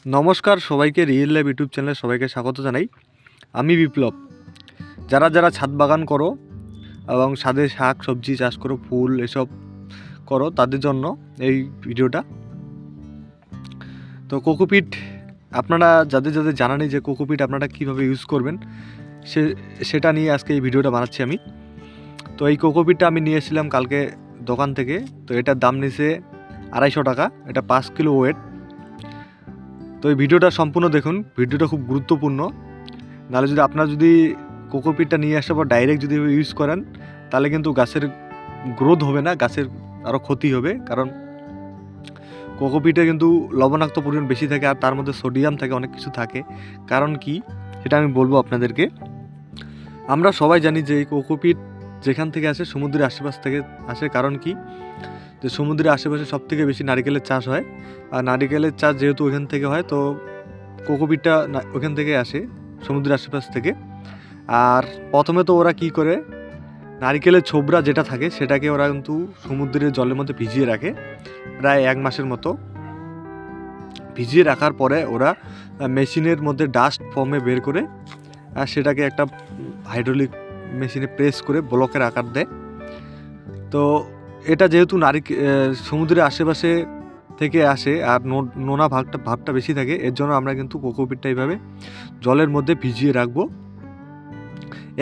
নমস্কার সবাইকে, real life YouTube চ্যানেলে সবাইকে স্বাগত জানাই। আমি বিপ্লব। যারা যারা ছাদ বাগান করো এবং ছাদে শাক সবজি চাষ করো, ফুল এসব করো, তাদের জন্য এই ভিডিওটা। তো কোকোপিট আপনারা যাদের যাদের জানা নেই যে কোকোপিট আপনারা কীভাবে ইউজ করবেন, সেটা নিয়ে আজকে এই ভিডিওটা বানাচ্ছি আমি। তো এই কোকোপিটটা আমি নিয়ে এসেছিলাম কালকে দোকান থেকে। তো এটার দাম নিয়েছে 250 টাকা। এটা 5 কিলো ওয়েট। তো এই ভিডিওটা সম্পূর্ণ দেখুন, ভিডিওটা খুব গুরুত্বপূর্ণ। নাহলে যদি আপনারা যদি কোকোপিটটা নিয়ে আসার পর ডাইরেক্ট যদি ইউজ করেন, তাহলে কিন্তু গাছের গ্রোথ হবে না, গাছের আরও ক্ষতি হবে। কারণ কোকোপিটে কিন্তু লবণাক্ত পরিমাণ বেশি থাকে, আর তার মধ্যে সোডিয়াম থাকে, অনেক কিছু থাকে। কারণ কি সেটা আমি বলবো আপনাদেরকে। আমরা সবাই জানি যে এই কোকোপিট যেখান থেকে আসে, সমুদ্রের আশেপাশ থেকে আসে। কারণ কি, যে সমুদ্রের আশেপাশে সবথেকে বেশি নারিকেলের চাষ হয়, আর নারিকেলের চাষ যেহেতু ওখান থেকে হয়, তো কোকোপিটটা ওখান থেকে আসে, সমুদ্রের আশেপাশ থেকে। আর প্রথমে তো ওরা কি করে, নারিকেলের ছোবড়া যেটা থাকে সেটাকে ওরা কিন্তু সমুদ্রের জলের মধ্যে ভিজিয়ে রাখে প্রায় 1 মাসের মতো। ভিজিয়ে রাখার পরে ওরা মেশিনের মধ্যে ডাস্ট ফর্মে বের করে আর সেটাকে একটা হাইড্রোলিক মেশিনে প্রেস করে ব্লকের আকার দেয়। তো এটা যেহেতু সমুদ্রের আশেপাশে থেকে আসে আর নোনা ভাবটা বেশি থাকে, এর জন্য আমরা কিন্তু কোকোপিটটা এইভাবে জলের মধ্যে ভিজিয়ে রাখবো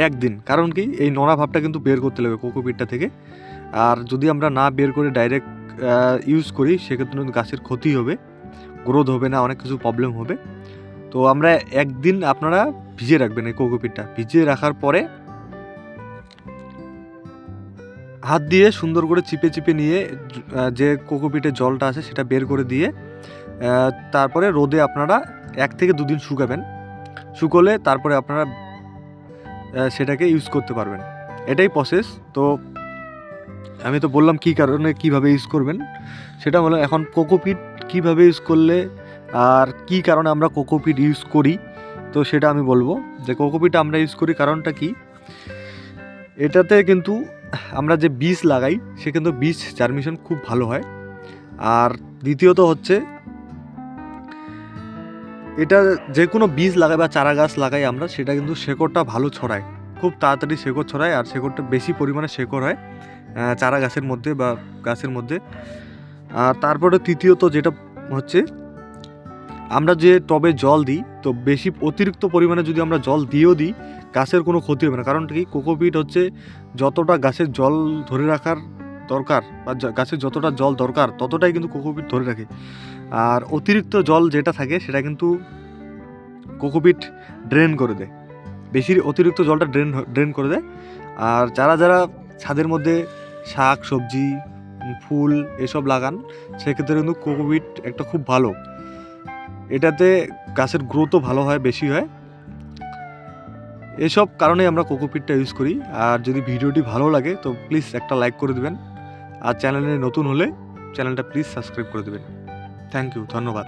1 দিন। কারণ কি, এই নোনা ভাবটা কিন্তু বের করতে লাগবে কোকোপিটটা থেকে। আর যদি আমরা না বের করে ডাইরেক্ট ইউজ করি, সেক্ষেত্রে কিন্তু গাছের ক্ষতি হবে, গ্রোথ হবে না, অনেক কিছু প্রবলেম হবে। তো আমরা 1 দিন আপনারা ভিজিয়ে রাখবেন এই কোকোপিটটা। ভিজিয়ে রাখার পরে হাত দিয়ে সুন্দর করে চিপে চিপে নিয়ে যে কোকোপিটের জলটা আছে সেটা বের করে দিয়ে তারপরে রোদে আপনারা 1 থেকে 2 দিন শুকাবেন। শুকোলে তারপরে আপনারা সেটাকে ইউজ করতে পারবেন। এটাই প্রসেস। তো আমি তো বললাম কী কারণে কীভাবে ইউজ করবেন, সেটা হলো এখন কোকোপিট কীভাবে ইউজ করলে আর কী কারণে আমরা কোকোপিট ইউজ করি, তো সেটা আমি বলবো। যে কোকোপিট আমরা ইউজ করি কারণটা কি, এটাতে কিন্তু আমরা যে বীজ লাগাই সে কিন্তু বীজ জার্মিনেশন খুব ভালো হয়। আর দ্বিতীয়ত হচ্ছে, এটা যে কোনো বীজ লাগাই বা চারা গাছ লাগাই আমরা, সেটা কিন্তু শেকড়টা ভালো ছড়ায়, খুব তাড়াতাড়ি শেকড় ছড়ায়, আর শেকড়টা বেশি পরিমাণে শেকড় হয় চারা গাছের মধ্যে বা গাছের মধ্যে। আর তারপরে তৃতীয়ত যেটা হচ্ছে, আমরা যে টবে জল দিই, তো বেশি অতিরিক্ত পরিমাণে যদি আমরা জল দিয়েও দিই, গাছের কোনো ক্ষতি হবে না। কারণ কি, কোকোপিট হচ্ছে যতটা গাছের জল ধরে রাখার দরকার বা গাছের যতটা জল দরকার ততটাই কিন্তু কোকোপিট ধরে রাখে। আর অতিরিক্ত জল যেটা থাকে সেটা কিন্তু কোকোপিট ড্রেন করে দেয়, অতিরিক্ত জলটা ড্রেন করে দেয়। আর যারা যারা ছাদের মধ্যে শাক সবজি ফুল এসব লাগান, সেক্ষেত্রে কিন্তু কোকোপিট একটা খুব ভালো, এটাতে গাছের গ্রোথও ভালো হয়, বেশি হয়। এসব কারণে আমরা কোকোপিটটা ইউজ করি। আর যদি ভিডিওটি ভালো লাগে তো প্লিজ একটা লাইক করে দেবেন, আর চ্যানেলে নতুন হলে চ্যানেলটা প্লিজ সাবস্ক্রাইব করে দেবেন। থ্যাংক ইউ, ধন্যবাদ।